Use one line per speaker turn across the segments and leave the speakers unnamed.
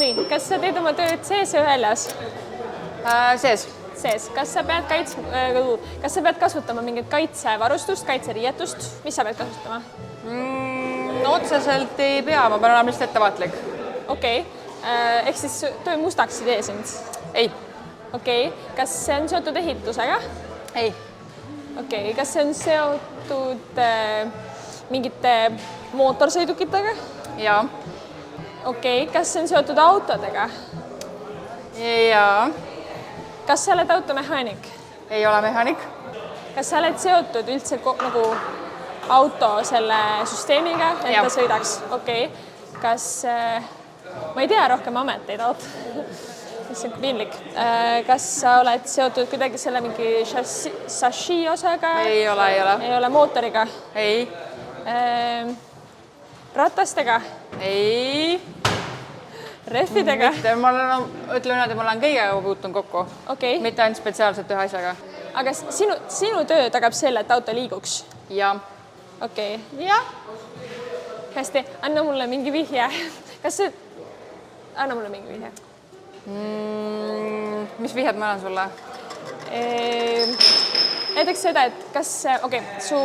nii, kas sa teed oma tööd sees või väljas?
Sees.
Sees. Kas sa pead kasutama mingit kaitsevarustust, kaitseriietust? Mis sa pead kasutama?
Otseselt ei pea, ma pean olema lihtsalt ettevaatlik.
Okei. Ehk siis töö mustaks ei tee sind?
Ei.
Okei. Kas see on seotud ehitusega?
Ei.
Okei. Kas see on seotud mingite mootorsõidukitega?
Jaa.
Okei. Kas see on seotud autodega?
Jaa.
Kas sa oled automehaanik?
Ei ole mehaanik.
Kas sa oled seotud üldse nagu auto selle süsteemiga, et ta sõidaks? Okei. Kas, ma ei tea rohkem ameteid auto. See on piinlik. Kas sa oled seotud kuidagi selle mingi šassi osaga?
Ei ole.
Ei ole mootoriga?
Ei.
Ratastega?
Ei.
Rehvidega?
Ütleme nüüd, et ma olen kõigega puutun kokku.
Okei.
Mitte ainult spetsiaalselt ühe asjaga.
Aga sinu töö tagab selle, et auto liiguks?
Jaa.
Okei.
Jah.
Hästi, anna mulle mingi vihje. Anna mulle mingi vihje.
Mis vihjed ma olen sulle?
Näiteks seda, et kas su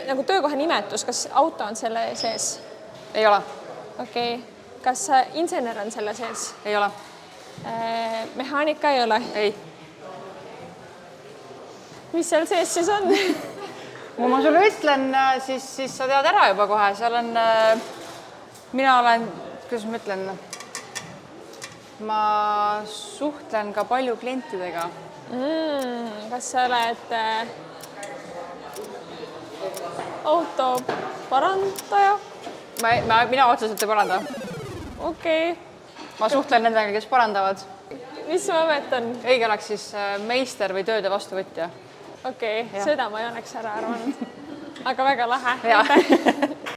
nagu töökoha nimetus, kas auto on selle sees?
Ei ole.
Okei. Kas insener on selle sees?
Ei ole.
Mehaanika ei ole?
Ei.
Mis seal sees siis on?
Kui ma sulle ütlen, siis sa tead ära juba kohe. Seal on, mina olen, kuidas ma ütlen, ma suhtlen ka palju klientidega. Kas sa oled auto parandaja? Mina otseselt ei paranda. Okei. Ma suhtlen nendega, kes parandavad. Mis su amet on? Õige oleks siis meister või tööde vastuvõtja. Okei, seda ma ei oleks ära arvanud. Aga väga lahe.